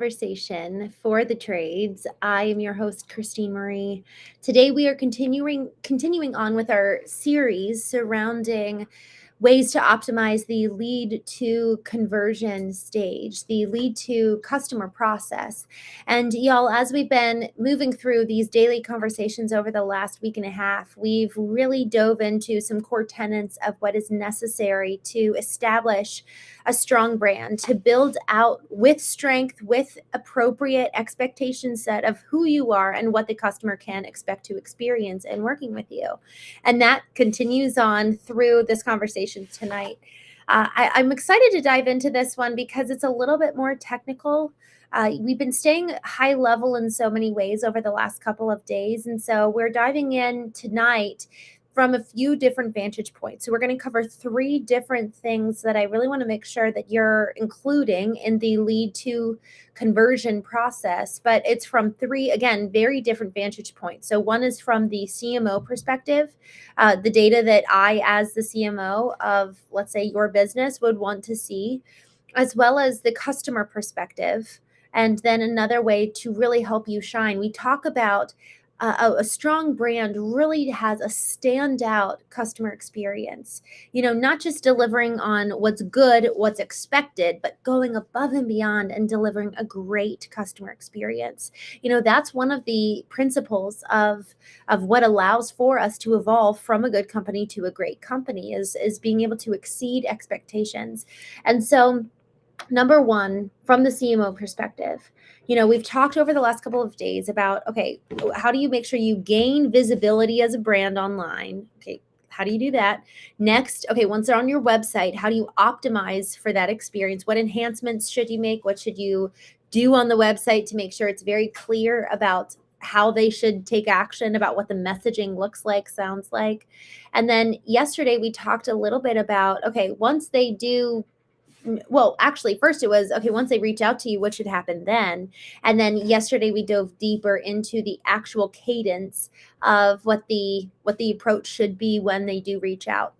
Conversation for the trades. I am your host, Christene Marie. Today we are continuing on with our series surrounding ways to optimize the lead to conversion stage, the lead to customer process. And y'all, as we've been moving through these daily conversations over the last week and a half, we've really dove into some core tenets of what is necessary to establish a strong brand, to build out with strength, with appropriate expectation set of who you are and what the customer can expect to experience in working with you. And that continues on through this conversation tonight. I'm excited to dive into this one because it's a little bit more technical. We've been staying high level in so many ways over the last couple of days. And so we're diving in tonight from a few different vantage points. So we're going to cover three different things that I really want to make sure that you're including in the lead to conversion process, but it's from three, again, very different vantage points. So one is from the CMO perspective, the data that I, as the CMO of, let's say, your business would want to see, as well as the customer perspective. And then another way to really help you shine. We talk about a strong brand really has a standout customer experience, not just delivering on what's good, what's expected, but going above and beyond and delivering a great customer experience. That's one of the principles of what allows for us to evolve from a good company to a great company is being able to exceed expectations. And so number one, from the CMO perspective, we've talked over the last couple of days about, okay, how do you make sure you gain visibility as a brand online? Okay, how do you do that? Next, okay, once they're on your website, how do you optimize for that experience? What enhancements should you make? What should you do on the website to make sure it's very clear about how they should take action, about what the messaging looks like, sounds like? And then yesterday we talked a little bit about, okay, once they do, well, actually, first it was, okay, once they reach out to you, what should happen then? And then yesterday we dove deeper into the actual cadence of what the approach should be when they do reach out.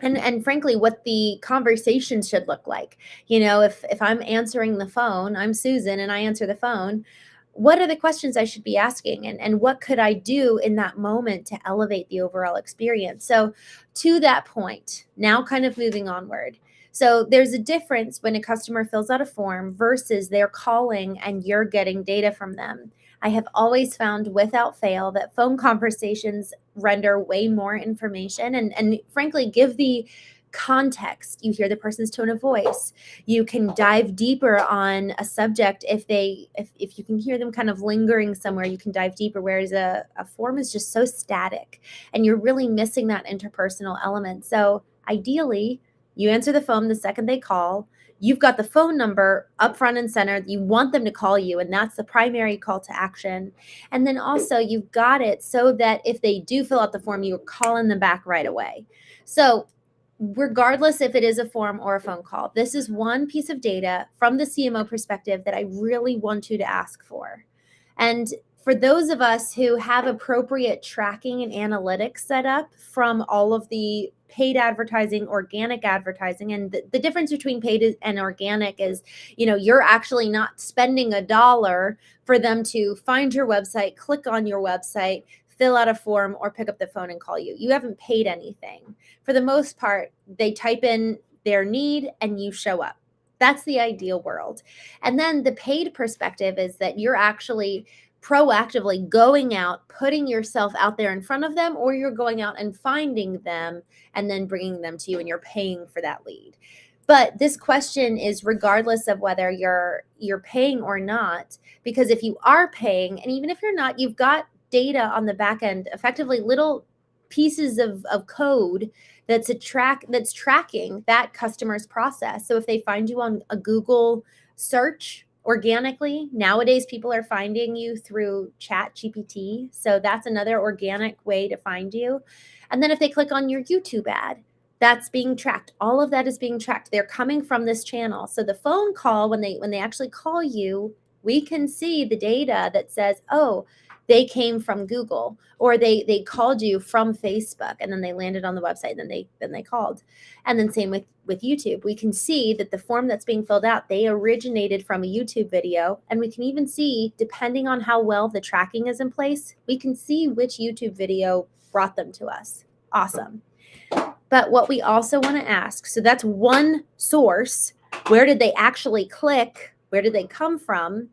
And frankly, what the conversation should look like. If I'm answering the phone, I'm Susan and I answer the phone, what are the questions I should be asking? And what could I do in that moment to elevate the overall experience? So to that point, now kind of moving onward. So there's a difference when a customer fills out a form versus they're calling and you're getting data from them. I have always found without fail that phone conversations render way more information and frankly give the context. You hear the person's tone of voice. You can dive deeper on a subject if you can hear them kind of lingering somewhere, you can dive deeper, whereas a form is just so static and you're really missing that interpersonal element. So ideally, you answer the phone the second they call. You've got the phone number up front and center. You want them to call you, and that's the primary call to action. And then also you've got it so that if they do fill out the form, you're calling them back right away. So regardless if it is a form or a phone call, this is one piece of data from the CMO perspective that I really want you to ask for. And for those of us who have appropriate tracking and analytics set up from all of the paid advertising, organic advertising, and the difference between paid and organic is, you're actually not spending $1 for them to find your website, click on your website, fill out a form, or pick up the phone and call you. You haven't paid anything. For the most part, they type in their need and you show up. That's the ideal world. And then the paid perspective is that you're actually proactively going out, putting yourself out there in front of them, or you're going out and finding them and then bringing them to you and you're paying for that lead. But this question is regardless of whether you're paying or not, because if you are paying, and even if you're not, you've got data on the back end, effectively little pieces of code that's tracking that customer's process. So if they find you on a Google search organically, nowadays people are finding you through ChatGPT. So that's another organic way to find you. And then if they click on your YouTube ad, that's being tracked. All of that is being tracked. They're coming from this channel. So the phone call, when they actually call you We can see the data that says, oh, they came from Google, or they called you from Facebook, and then they landed on the website, and then they called. And then same with YouTube. We can see that the form that's being filled out, they originated from a YouTube video. And we can even see, depending on how well the tracking is in place, we can see which YouTube video brought them to us. Awesome. But what we also want to ask, so that's one source. Where did they actually click? Where did they come from?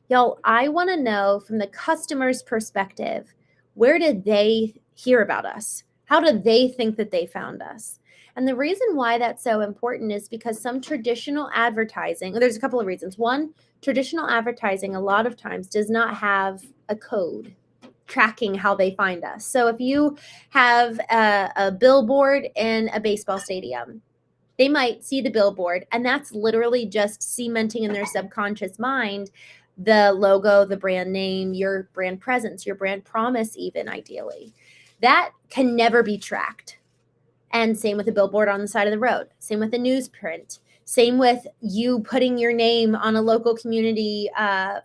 Y'all, I want to know from the customer's perspective, where did they hear about us? How did they think that they found us? And the reason why that's so important is because some traditional advertising, there's a couple of reasons. One, traditional advertising a lot of times does not have a code tracking how they find us. So if you have a billboard in a baseball stadium, they might see the billboard, and that's literally just cementing in their subconscious mind the logo, the brand name, your brand presence, your brand promise, even ideally. That can never be tracked. And same with a billboard on the side of the road. Same with a newsprint. Same with you putting your name on a local community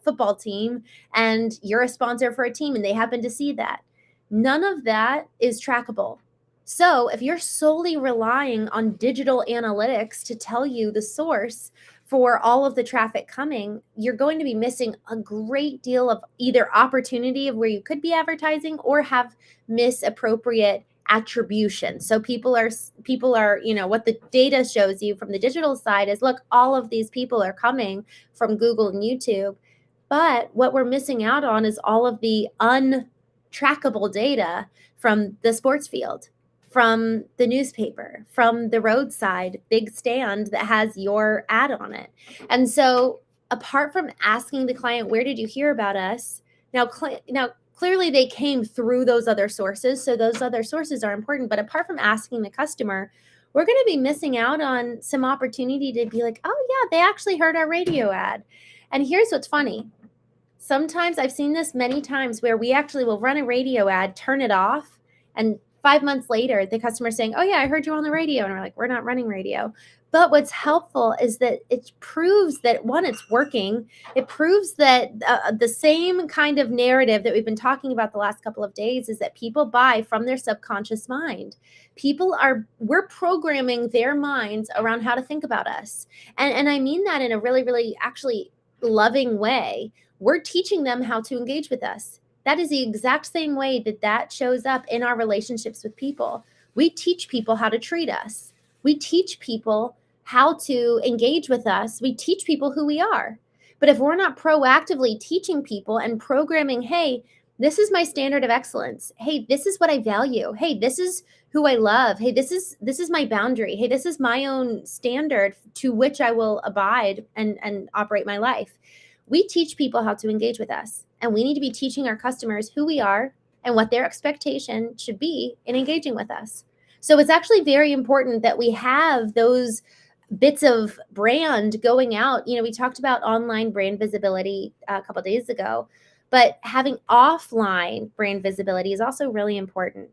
football team, and you're a sponsor for a team and they happen to see that. None of that is trackable. So if you're solely relying on digital analytics to tell you the source for all of the traffic coming, you're going to be missing a great deal of either opportunity of where you could be advertising or have misappropriate attribution. So people are, what the data shows you from the digital side is, look, all of these people are coming from Google and YouTube. But what we're missing out on is all of the untrackable data from the sports field, from the newspaper, from the roadside big stand that has your ad on it. And so apart from asking the client, where did you hear about us? Now clearly they came through those other sources. So those other sources are important. But apart from asking the customer, we're going to be missing out on some opportunity to be like, oh yeah, they actually heard our radio ad. And here's what's funny. Sometimes I've seen this many times where we actually will run a radio ad, turn it off, and 5 months later, the customer's saying, oh yeah, I heard you on the radio. And we're like, we're not running radio. But what's helpful is that it proves that, one, it's working. It proves that the same kind of narrative that we've been talking about the last couple of days is that people buy from their subconscious mind. We're programming their minds around how to think about us. And I mean that in a really, really actually loving way. We're teaching them how to engage with us. That is the exact same way that shows up in our relationships with people. We teach people how to treat us. We teach people how to engage with us. We teach people who we are. But if we're not proactively teaching people and programming, hey, this is my standard of excellence. Hey, this is what I value. Hey, this is who I love. Hey, this is my boundary. Hey, this is my own standard to which I will abide and operate my life. We teach people how to engage with us, and we need to be teaching our customers who we are and what their expectation should be in engaging with us. So it's actually very important that we have those bits of brand going out. We talked about online brand visibility a couple of days ago, but having offline brand visibility is also really important.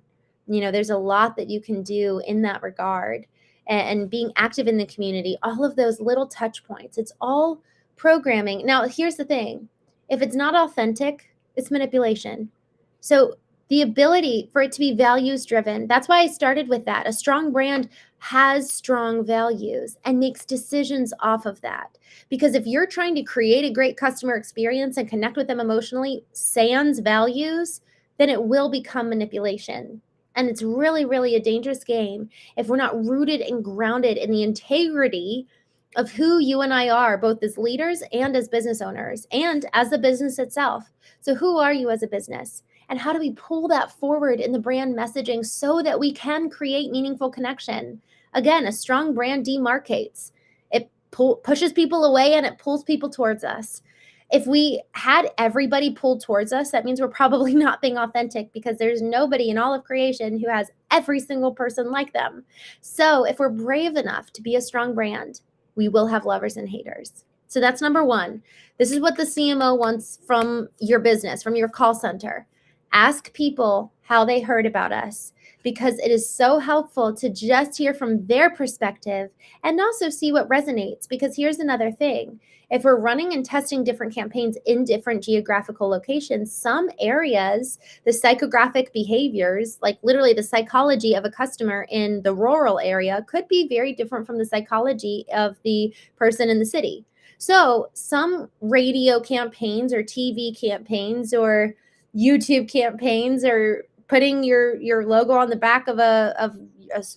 There's a lot that you can do in that regard, and being active in the community, all of those little touch points, it's all programming. Now, here's the thing. If it's not authentic, it's manipulation. So the ability for it to be values driven, that's why I started with that. A strong brand has strong values and makes decisions off of that. Because if you're trying to create a great customer experience and connect with them emotionally, sans values, then it will become manipulation. And it's really, really a dangerous game if we're not rooted and grounded in the integrity of who you and I are, both as leaders and as business owners and as the business itself. So who are you as a business? And how do we pull that forward in the brand messaging so that we can create meaningful connection? Again, a strong brand demarcates. It pushes people away and it pulls people towards us. If we had everybody pulled towards us, that means we're probably not being authentic, because there's nobody in all of creation who has every single person like them. So if we're brave enough to be a strong brand, we will have lovers and haters. So that's number one. This is what the CMO wants from your business, from your call center. Ask people how they heard about us. because it is so helpful to just hear from their perspective and also see what resonates. Because here's another thing. If we're running and testing different campaigns in different geographical locations, some areas, the psychographic behaviors, like literally the psychology of a customer in the rural area, could be very different from the psychology of the person in the city. So some radio campaigns or TV campaigns or YouTube campaigns or putting your logo on the back of a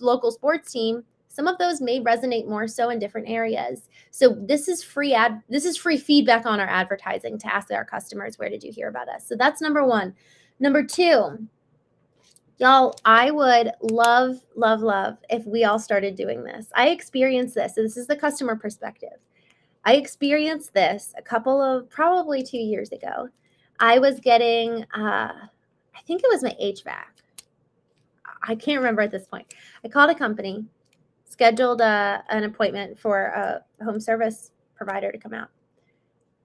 local sports team, some of those may resonate more so in different areas. So this is free feedback on our advertising to ask our customers, where did you hear about us? So that's number one. Number two, y'all, I would love if we all started doing this. I experienced this. So this is the customer perspective. I experienced this probably 2 years ago. I was getting, I think it was my HVAC. I can't remember at this point. I called a company, scheduled an appointment for a home service provider to come out.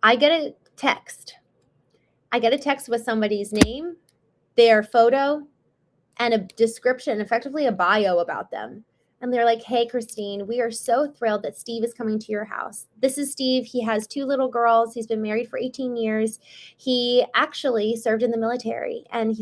I get a text. With somebody's name, their photo, and a description, effectively a bio about them. And they're like, hey, Christene, we are so thrilled that Steve is coming to your house. This is Steve. He has 2 little girls. He's been married for 18 years. He actually served in the military. And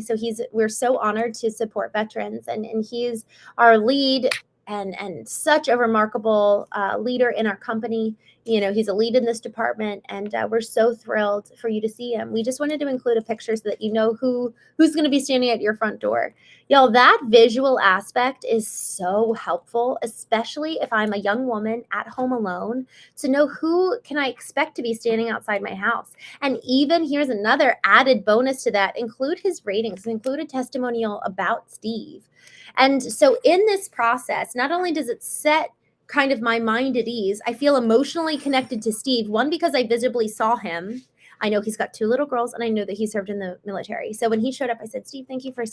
we're so honored to support veterans. And he's our lead and such a remarkable leader in our company. You know, he's a lead in this department, and we're so thrilled for you to see him. We just wanted to include a picture so that you know who's going to be standing at your front door. Y'all, that visual aspect is so helpful, especially if I'm a young woman at home alone, to know who can I expect to be standing outside my house. And even here's another added bonus to that, include his ratings, include a testimonial about Steve. And so in this process, not only does it set kind of my mind at ease, I feel emotionally connected to Steve. One, because I visibly saw him. I know he's got 2 little girls, and I know that he served in the military. So when he showed up, I said, Steve, thank you for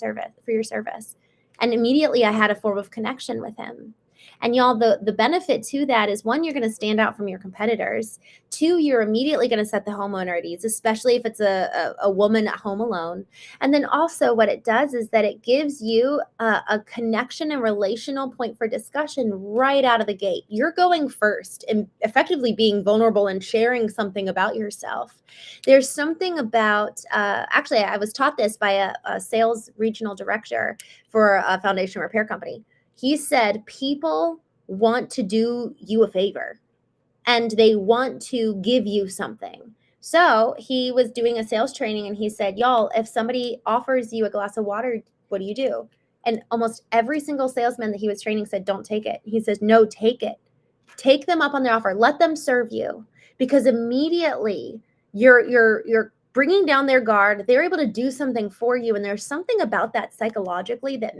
your service. And immediately I had a form of connection with him. And y'all, the benefit to that is, 1, you're going to stand out from your competitors. 2, you're immediately going to set the homeowner at ease, especially if it's a woman at home alone. And then also what it does is that it gives you a connection and relational point for discussion right out of the gate. You're going first and effectively being vulnerable and sharing something about yourself. There's something about, actually, I was taught this by a sales regional director for a foundation repair company. He said, people want to do you a favor and they want to give you something. So he was doing a sales training and he said, y'all, if somebody offers you a glass of water, what do you do? And almost every single salesman that he was training said, don't take it. He says, no, take it. Take them up on their offer. Let them serve you, because immediately you're bringing down their guard. They're able to do something for you. And there's something about that psychologically that,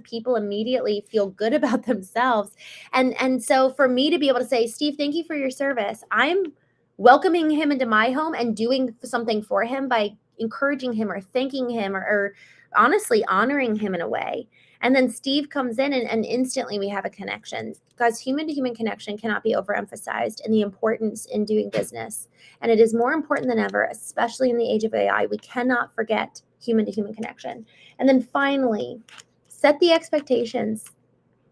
people immediately feel good about themselves. And so for me to be able to say, Steve, thank you for your service. I'm welcoming him into my home and doing something for him by encouraging him or thanking him or honestly honoring him in a way. And then Steve comes in and instantly we have a connection. Guys, human-to-human connection cannot be overemphasized in the importance in doing business. And it is more important than ever, especially in the age of AI. We cannot forget human-to-human connection. And then finally, set the expectations.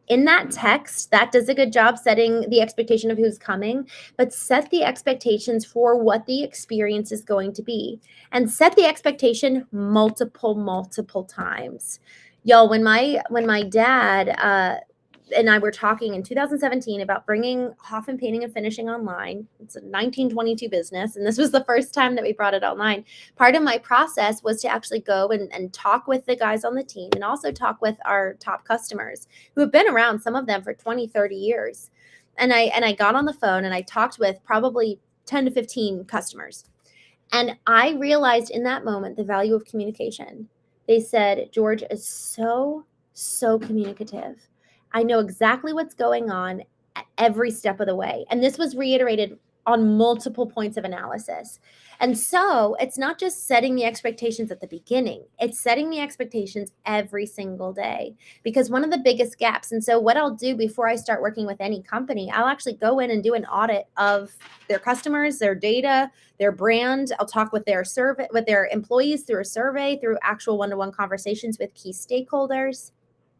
In that text, that does a good job setting the expectation of who's coming, but set the expectations for what the experience is going to be. And set the expectation multiple times. Y'all, when my dad and I were talking in 2017 about bringing Hoffman Painting and Finishing online, it's a 1922 business, and this was the first time that we brought it online. Part of my process was to actually go and talk with the guys on the team and also talk with our top customers who have been around, some of them for 20, 30 years. And I got on the phone and I talked with probably 10 to 15 customers. And I realized in that moment the value of communication. They said, George is so communicative. I know exactly what's going on at every step of the way. And this was reiterated on multiple points of analysis. And so it's not just setting the expectations at the beginning, it's setting the expectations every single day. Because one of the biggest gaps, and so what I'll do before I start working with any company, I'll actually go in and do an audit of their customers, their data, their brand. I'll talk with their employees through a survey, through actual one-to-one conversations with key stakeholders.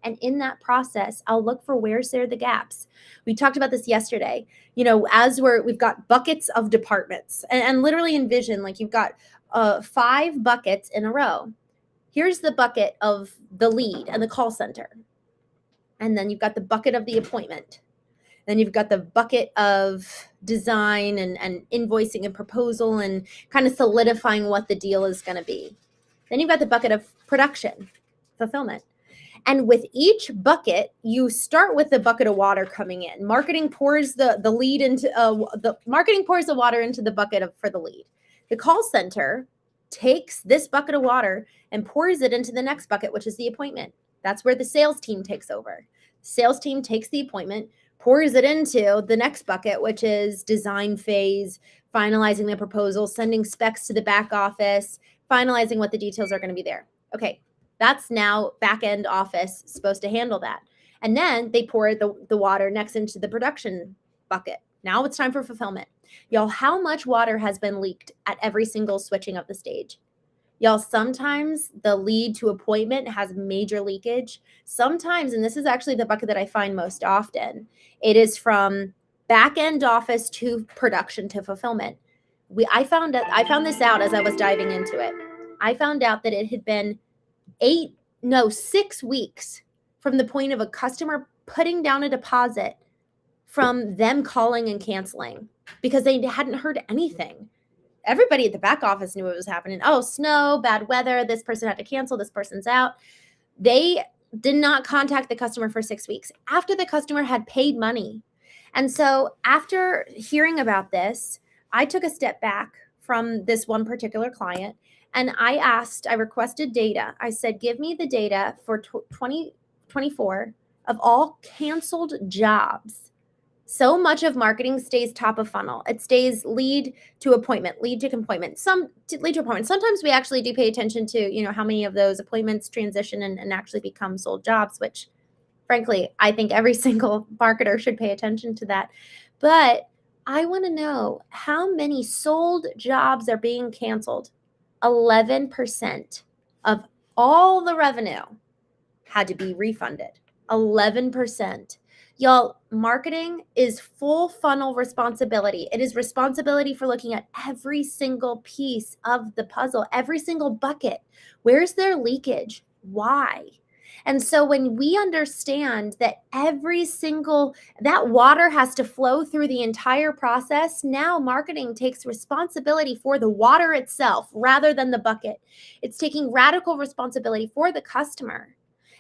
And in that process, I'll look for where's there the gaps. We talked about this yesterday. As we've got buckets of departments, and literally envision like you've got 5 buckets in a row. Here's the bucket of the lead and the call center. And then you've got the bucket of the appointment. Then you've got the bucket of design and invoicing and proposal and kind of solidifying what the deal is going to be. Then you've got the bucket of production, fulfillment. And with each bucket, you start with the bucket of water coming in. Marketing pours the water into the bucket for the lead. The call center takes this bucket of water and pours it into the next bucket, which is the appointment. That's where the sales team takes over. Sales team takes the appointment, pours it into the next bucket, which is design phase, finalizing the proposal, sending specs to the back office, finalizing what the details are going to be there. Okay, that's now back end office supposed to handle that. And then they pour the water next into the production bucket. Now it's time for fulfillment. Y'all, how much water has been leaked at every single switching of the stage? Y'all, sometimes the lead to appointment has major leakage. Sometimes, and this is actually the bucket that I find most often, it is from back end office to production to fulfillment. I found this out as I was diving into it. I found out that it had been 6 weeks from the point of a customer putting down a deposit from them calling and canceling because they hadn't heard anything. Everybody at the back office knew what was happening. Oh, snow, bad weather, this person had to cancel, this person's out. They did not contact the customer for 6 weeks after the customer had paid money. And so after hearing about this, I took a step back from this one particular client and I requested data. I said, give me the data for 2024 of all canceled jobs. So much of marketing stays top of funnel. It stays lead to appointment, lead to appointment, lead to appointment. Sometimes we actually do pay attention to, how many of those appointments transition and actually become sold jobs, which frankly, I think every single marketer should pay attention to that. But I want to know how many sold jobs are being canceled. 11% of all the revenue had to be refunded. 11%. Y'all, marketing is full funnel responsibility. It is responsibility for looking at every single piece of the puzzle, every single bucket. Where's their leakage? Why? And so when we understand that that water has to flow through the entire process, now marketing takes responsibility for the water itself rather than the bucket. It's taking radical responsibility for the customer.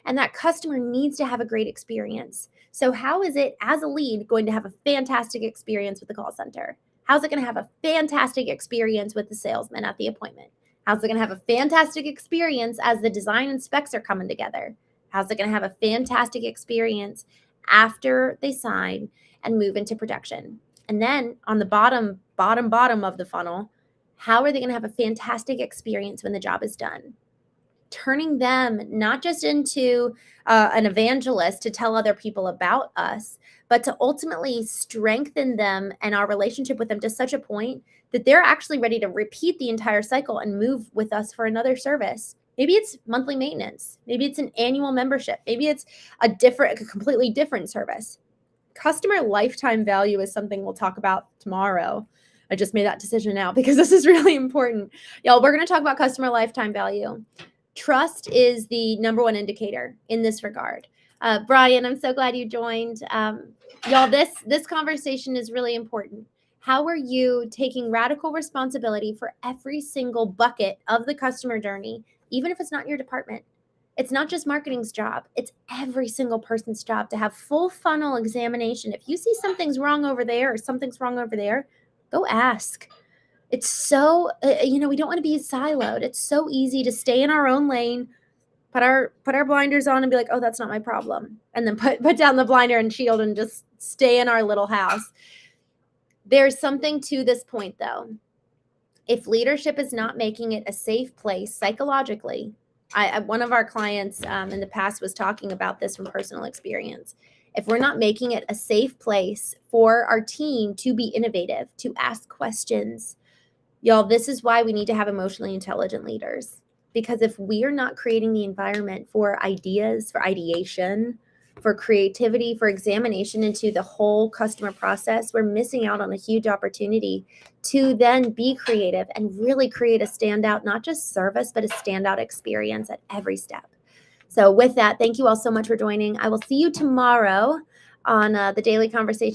And that customer needs to have a great experience. So how is it, as a lead, going to have a fantastic experience with the call center? How's it going to have a fantastic experience with the salesman at the appointment? How's it going to have a fantastic experience as the design and specs are coming together? How's it going to have a fantastic experience after they sign and move into production? And then on the bottom of the funnel, how are they going to have a fantastic experience when the job is done? Turning them not just into an evangelist to tell other people about us, but to ultimately strengthen them and our relationship with them to such a point that they're actually ready to repeat the entire cycle and move with us for another service. Maybe it's monthly maintenance. Maybe it's an annual membership. Maybe it's a completely different service. Customer lifetime value is something we'll talk about tomorrow. I just made that decision now because this is really important. Y'all, we're going to talk about customer lifetime value. Trust is the number one indicator in this regard. Brian, I'm so glad you joined. Y'all, this conversation is really important. How are you taking radical responsibility for every single bucket of the customer journey, even if it's not your department? It's not just marketing's job. It's every single person's job to have full funnel examination. If you see something's wrong over there or something's wrong over there, go ask. It's so, we don't want to be siloed. It's so easy to stay in our own lane, put our blinders on and be like, oh, that's not my problem. And then put down the blinder and shield and just stay in our little house. There's something to this point, though. If leadership is not making it a safe place psychologically, one of our clients in the past was talking about this from personal experience. If we're not making it a safe place for our team to be innovative, to ask questions, y'all, this is why we need to have emotionally intelligent leaders. Because if we are not creating the environment for ideas, for ideation, for creativity, for examination into the whole customer process, we're missing out on a huge opportunity to then be creative and really create a standout, not just service, but a standout experience at every step. So with that, thank you all so much for joining. I will see you tomorrow on the Daily Conversation.